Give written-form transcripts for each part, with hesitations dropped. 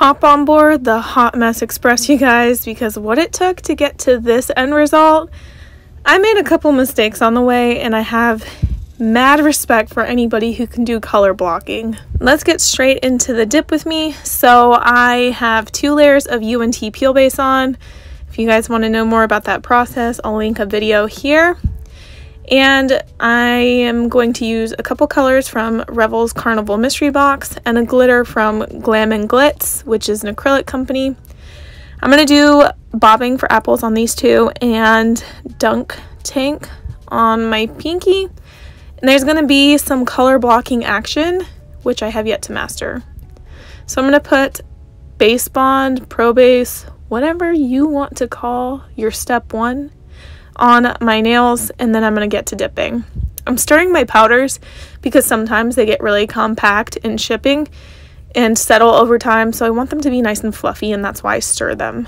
hop on board the Hot Mess Express, you guys, because what it took to get to this end result, I made a couple mistakes on the way, and I have mad respect for anybody who can do color blocking. Let's get straight into the dip with me. So I have 2 layers of UNT Peel Base on. If you guys want to know more about that process, I'll link a video here. And I am going to use a couple colors from Revel's Carnival Mystery Box and a glitter from Glam Glitz, which is an acrylic company. I'm going to do bobbing for apples on these 2 and dunk tank on my pinky. And there's going to be some color blocking action, which I have yet to master. So I'm going to put base bond, pro base, whatever you want to call your step 1 on my nails, and then I'm going to get to dipping. I'm stirring my powders because sometimes they get really compact in shipping and settle over time, so I want them to be nice and fluffy, and that's why I stir them.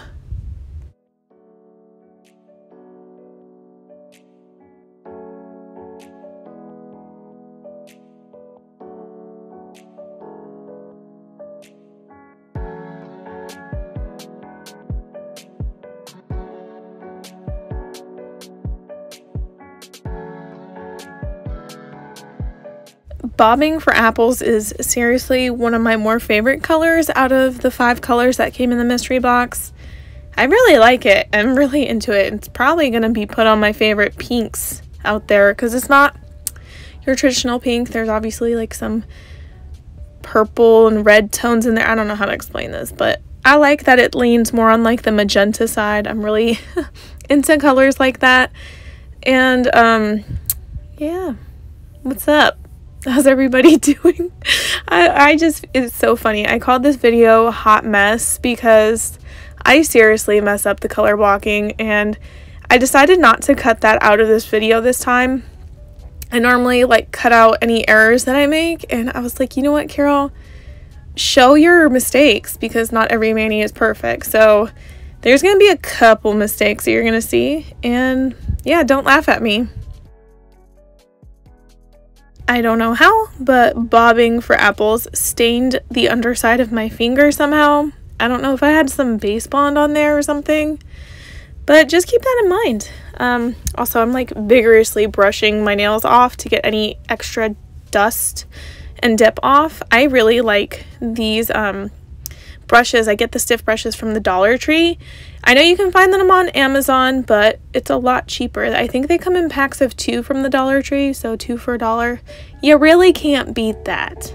Bobbing for apples is seriously one of my more favorite colors out of the 5 colors that came in the mystery box. I really like it. I'm really into it. It's probably going to be put on my favorite pinks out there because it's not your traditional pink. There's obviously like some purple and red tones in there. I don't know how to explain this, but I like that it leans more on like the magenta side. I'm really into colors like that. And yeah, what's up? How's everybody doing? I just, it's so funny. I called this video Hot Mess because I seriously mess up the color blocking, and I decided not to cut that out of this video this time. I normally like cut out any errors that I make, and I was like, you know what, Carole? Show your mistakes because not every mani is perfect. So there's going to be a couple mistakes that you're going to see, and yeah, don't laugh at me. I don't know how, but bobbing for apples stained the underside of my finger somehow. I don't know if I had some base bond on there or something, but just keep that in mind. Also, I'm like vigorously brushing my nails off to get any extra dust and dip off. I really like these brushes. I get the stiff brushes from the Dollar Tree. I know you can find them on Amazon, but it's a lot cheaper. I think they come in packs of 2 from the Dollar Tree, so 2 for $1. You really can't beat that.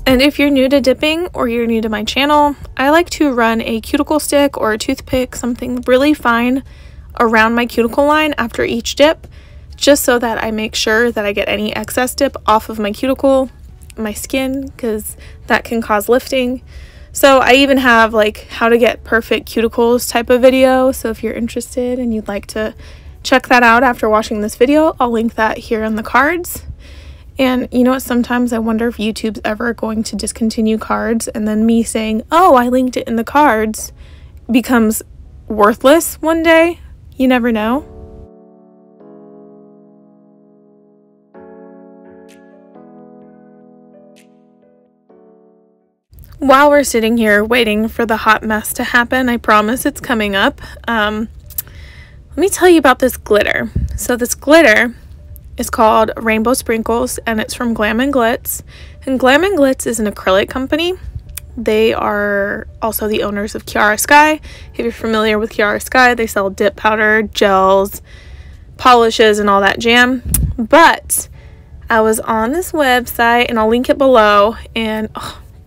And if you're new to dipping or you're new to my channel, I like to run a cuticle stick or a toothpick, something really fine, around my cuticle line after each dip, just so that I make sure that I get any excess dip off of my cuticle, my skin, because that can cause lifting. So I even have like how to get perfect cuticles type of video, so if you're interested and you'd like to check that out after watching this video, I'll link that here in the cards. And you know what, sometimes I wonder if YouTube's ever going to discontinue cards, and then me saying, oh, I linked it in the cards, becomes worthless one day. You never know. While we're sitting here waiting for the hot mess to happen, I promise it's coming up. Let me tell you about this glitter. So this glitter is called Rainbow Sprinkles, and it's from Glam Glitz. And Glam Glitz is an acrylic company. They are also the owners of Kiara Sky. If you're familiar with Kiara Sky, they sell dip powder, gels, polishes, and all that jam. But I was on this website, and I'll link it below, and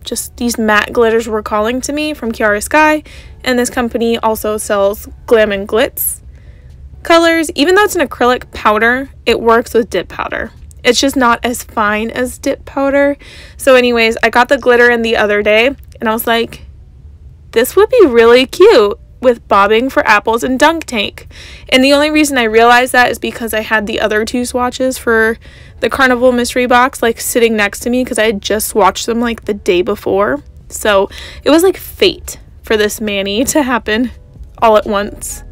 just these matte glitters were calling to me from Kiara Sky. And this company also sells Glam Glitz colors. Even though it's an acrylic powder, it works with dip powder. It's just not as fine as dip powder. So anyways, I got the glitter in the other day, and I was like, this would be really cute with bobbing for apples and dunk tank. And the only reason I realized that is because I had the other 2 swatches for the Carnival mystery box like sitting next to me, because I had just swatched them like the day before. So it was like fate for this mani to happen all at once.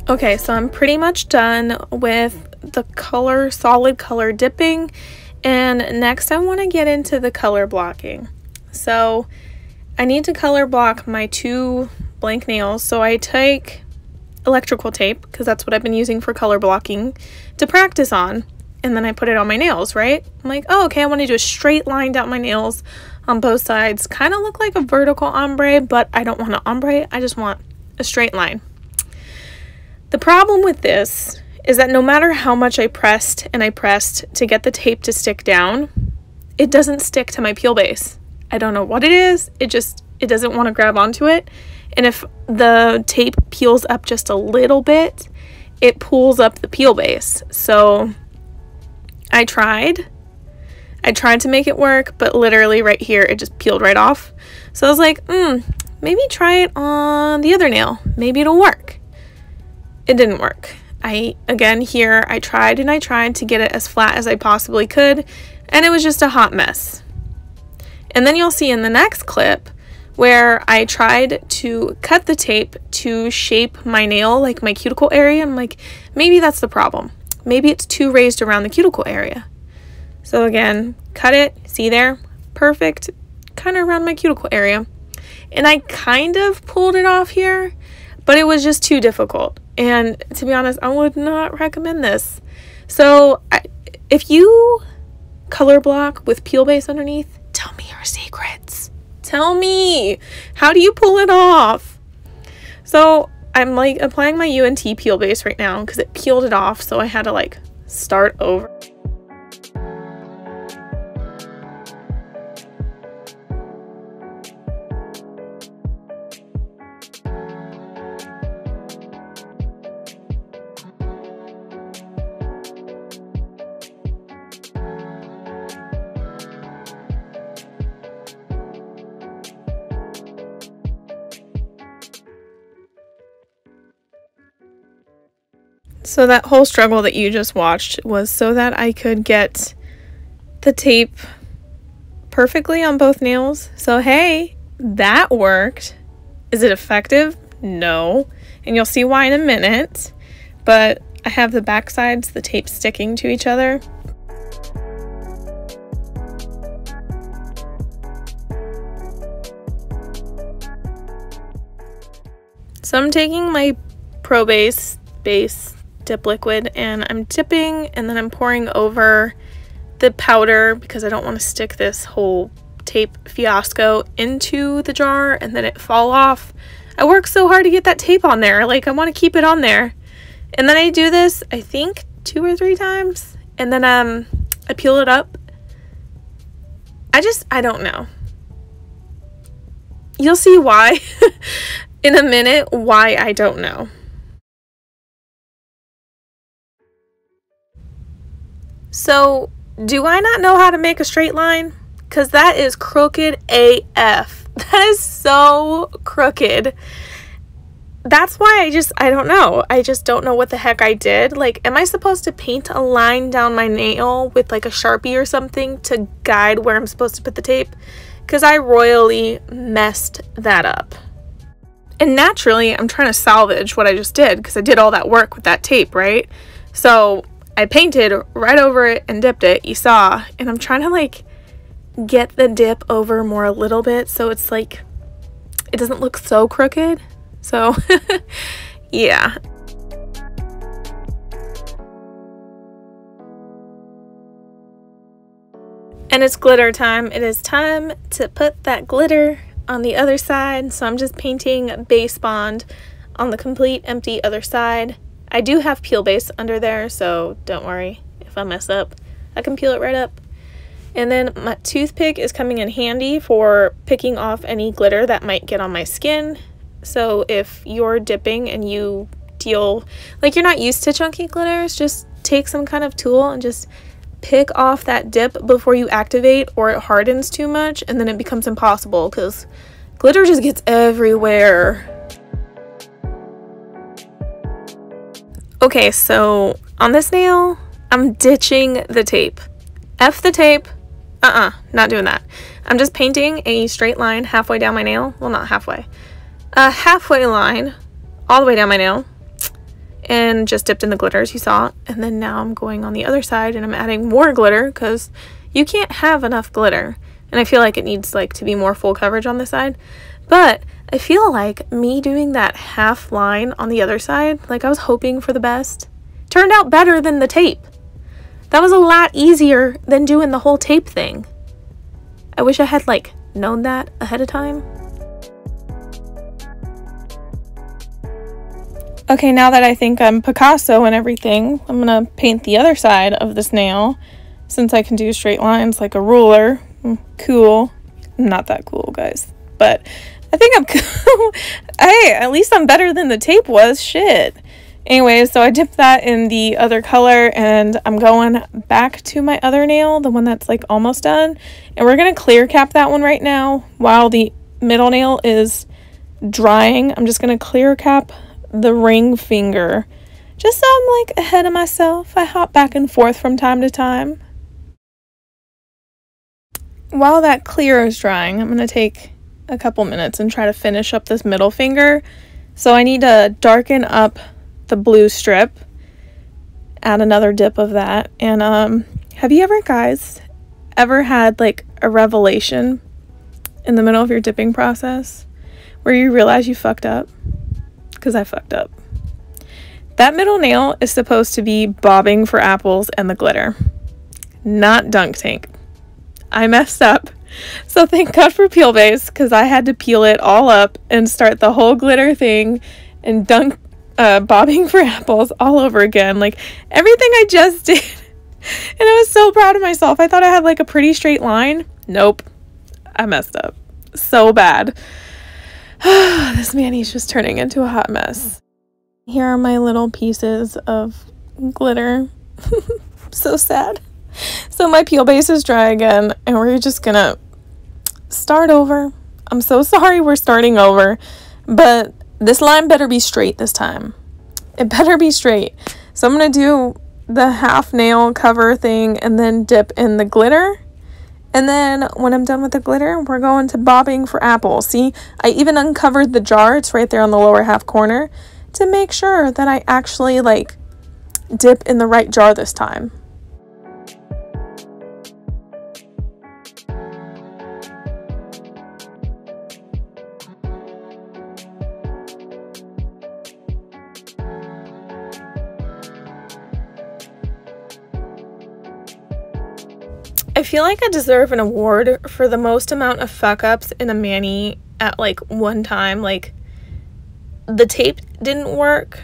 Okay, so I'm pretty much done with the solid color dipping, and next I want to get into the color blocking. So I need to color block my 2 blank nails, so I take electrical tape, because that's what I've been using for color blocking, to practice on, and then I put it on my nails, right? I'm like, oh, okay, I want to do a straight line down my nails on both sides, kind of look like a vertical ombre, but I don't want an ombre, I just want a straight line. The problem with this is that no matter how much I pressed and I pressed to get the tape to stick down, it doesn't stick to my peel base. I don't know what it is, it doesn't want to grab onto it. And if the tape peels up just a little bit, it pulls up the peel base. So I tried to make it work, but literally right here, it just peeled right off. So I was like, maybe try it on the other nail. Maybe it'll work. It didn't work. Again, here, I tried and I tried to get it as flat as I possibly could, and it was just a hot mess. And then you'll see in the next clip where I tried to cut the tape to shape my nail, like my cuticle area. I'm like, maybe that's the problem. Maybe it's too raised around the cuticle area. So again, cut it, see there, perfect, kind of around my cuticle area. And I kind of pulled it off here, but it was just too difficult. And to be honest, I would not recommend this. So if you color block with peel base underneath, tell me your secrets. Tell me, how do you pull it off? So I'm like applying my UNT Peel Base right now because it peeled it off, so I had to like start over. So that whole struggle that you just watched was so that I could get the tape perfectly on both nails. So hey, that worked. Is it effective? No. And you'll see why in a minute. But I have the back sides, the tape sticking to each other. So I'm taking my Pro Base dip liquid and I'm dipping, and then I'm pouring over the powder because I don't want to stick this whole tape fiasco into the jar and then it fall off. I worked so hard to get that tape on there, like I want to keep it on there. And then I do this, I think 2 or 3 times, and then I peel it up. I don't know. You'll see why in a minute why I don't know. So, do I not know how to make a straight line? Because that is crooked AF. That is so crooked. That's why I don't know. I just don't know what the heck I did. Like, am I supposed to paint a line down my nail with like a Sharpie or something to guide where I'm supposed to put the tape? Because I royally messed that up. And naturally, I'm trying to salvage what I just did because I did all that work with that tape, right? So I painted right over it and dipped it, you saw, and I'm trying to like get the dip over more a little bit so it's like it doesn't look so crooked. So yeah. And it's glitter time. It is time to put that glitter on the other side. So I'm just painting base bond on the complete empty other side. I do have peel base under there, so don't worry if I mess up. I can peel it right up. And then my toothpick is coming in handy for picking off any glitter that might get on my skin. So if you're dipping and you deal, like you're not used to chunky glitters, just take some kind of tool and just pick off that dip before you activate, or it hardens too much and then it becomes impossible because glitter just gets everywhere. Okay, so on this nail, I'm ditching the tape. F the tape. Not doing that. I'm just painting a straight line halfway down my nail. Well, not halfway. A halfway line all the way down my nail. and just dipped in the glitter as you saw. And then now I'm going on the other side and I'm adding more glitter because you can't have enough glitter. And I feel like it needs like to be more full coverage on this side. But I feel like me doing that half line on the other side, like I was hoping for the best, turned out better than the tape. That was a lot easier than doing the whole tape thing. I wish I had like known that ahead of time. Okay, now that I think I'm Picasso and everything, I'm gonna paint the other side of this nail since I can do straight lines like a ruler. Cool. Not that cool, guys, but I think I'm cool. Hey, at least I'm better than the tape was. Shit. Anyways, so I dipped that in the other color and I'm going back to my other nail, the one that's like almost done. And we're going to clear cap that one right now while the middle nail is drying. I'm just going to clear cap the ring finger just so I'm like ahead of myself. I hop back and forth from time to time. While that clear is drying, I'm going to take a couple minutes and try to finish up this middle finger. So I need to darken up the blue strip, add another dip of that. And have you ever guys ever had like a revelation in the middle of your dipping process where you realize you fucked up? Because I fucked up. That middle nail is supposed to be bobbing for apples and the glitter, not dunk tank. I messed up. So thank God for Peel Base, because I had to peel it all up and start the whole glitter thing and dunk bobbing for apples all over again, like everything I just did. And I was so proud of myself. I thought I had like a pretty straight line. Nope, I messed up so bad. This mani's just turning into a hot mess. Here are my little pieces of glitter. So sad. So my peel base is dry again and we're just gonna start over. I'm so sorry we're starting over, but this line better be straight this time. It better be straight. So I'm going to do the half nail cover thing and then dip in the glitter. And then when I'm done with the glitter, we're going to bobbing for apples. See, I even uncovered the jar. It's right there on the lower half corner to make sure that I actually like dip in the right jar this time. I feel like I deserve an award for the most amount of fuck-ups in a mani at like one time. Like the tape didn't work.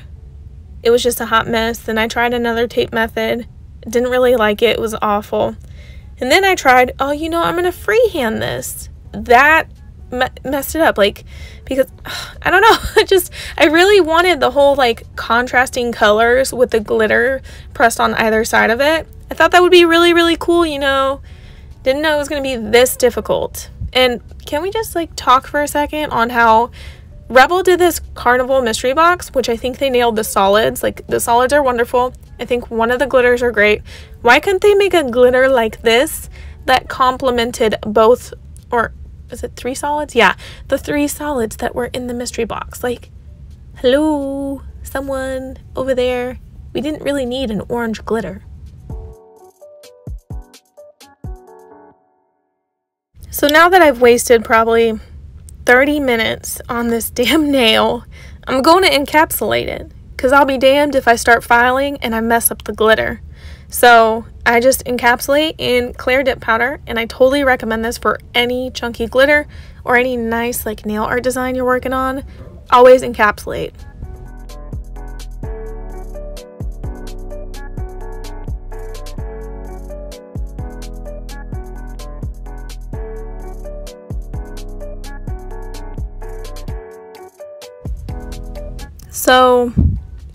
It was just a hot mess. Then I tried another tape method. Didn't really like it. It was awful. And then I tried, oh, you know, I'm going to freehand this. That messed it up. Like, because, I don't know. I really wanted the whole like contrasting colors with the glitter pressed on either side of it. I thought that would be really, really cool, you know. Didn't know it was going to be this difficult. And can we just like talk for a second on how Revel did this carnival mystery box, which I think they nailed the solids. Like the solids are wonderful. I think one of the glitters are great. Why couldn't they make a glitter like this that complemented both, or is it 3 solids? Yeah, the 3 solids that were in the mystery box. Like, hello, someone over there. We didn't really need an orange glitter. So now that I've wasted probably 30 minutes on this damn nail, I'm going to encapsulate it, because I'll be damned if I start filing and I mess up the glitter. So I just encapsulate in clear dip powder, and I totally recommend this for any chunky glitter or any nice like nail art design you're working on. Always encapsulate. So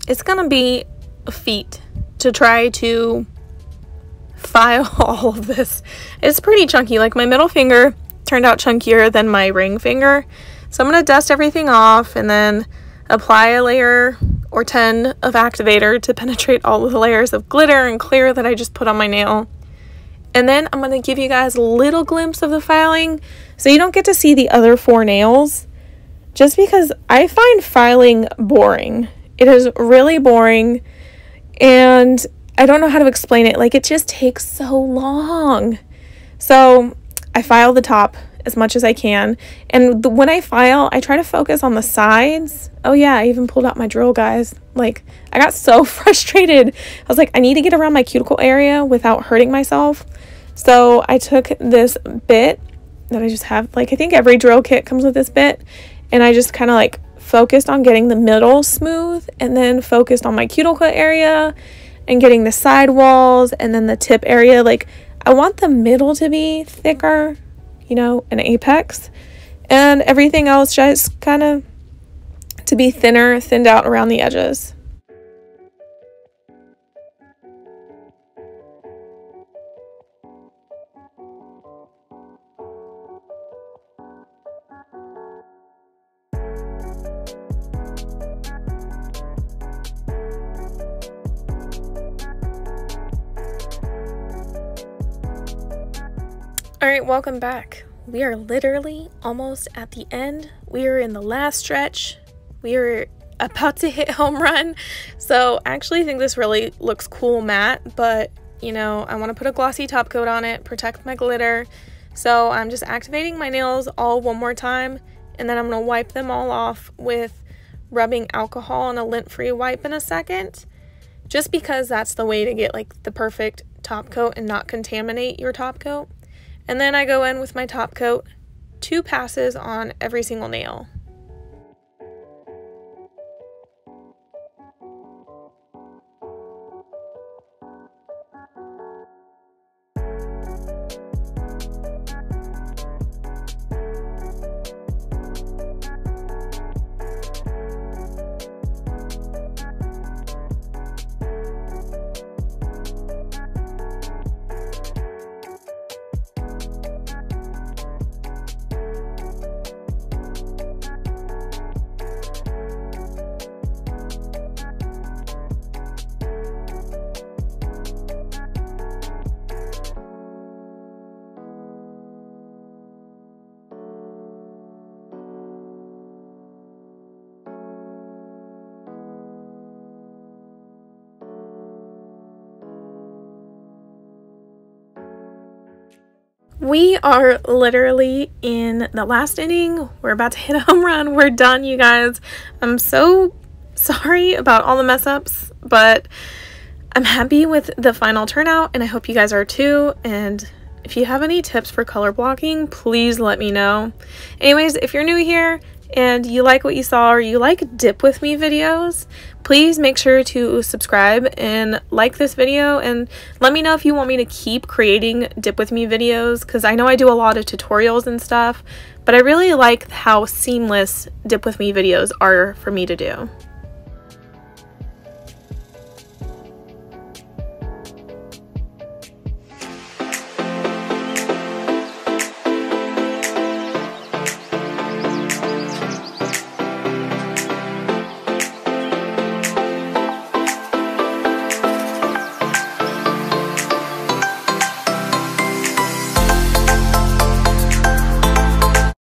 it's gonna be a feat to try to file all of this. It's pretty chunky. Like my middle finger turned out chunkier than my ring finger. So I'm gonna dust everything off and then apply a layer or 10 of activator to penetrate all of the layers of glitter and clear that I just put on my nail. And then I'm gonna give you guys a little glimpse of the filing so you don't get to see the other 4 nails. Just because I find filing boring It is really boring, and I don't know how to explain it. Like, it just takes so long. So I file the top as much as I can, and when I file, I try to focus on the sides. Oh yeah, I even pulled out my drill, guys. Like, I got so frustrated. I was like, I need to get around my cuticle area without hurting myself. So I took this bit that I just have, like, I think every drill kit comes with this bit, and I just kind of like focused on getting the middle smooth, and then focused on my cuticle area and getting the side walls, and then the tip area. Like, I want the middle to be thicker, you know, an apex, and everything else just kind of to be thinner, thinned out around the edges. Alright, welcome back. We are literally almost at the end. We are in the last stretch. We are about to hit home run. So I actually think this really looks cool matte, but you know, I want to put a glossy top coat on it, protect my glitter. So I'm just activating my nails all one more time, and then I'm going to wipe them all off with rubbing alcohol on a lint-free wipe in a second, just because that's the way to get like the perfect top coat and not contaminate your top coat. And then I go in with my top coat, 2 passes on every single nail. We are literally in the last inning. We're about to hit a home run. We're done, you guys. I'm so sorry about all the mess ups, but I'm happy with the final turnout, and I hope you guys are too. And if you have any tips for color blocking, please let me know. Anyways, if you're new here and you like what you saw, or you like dip with me videos, please make sure to subscribe and like this video, and let me know if you want me to keep creating dip with me videos, because I know I do a lot of tutorials and stuff, but I really like how seamless dip with me videos are for me to do.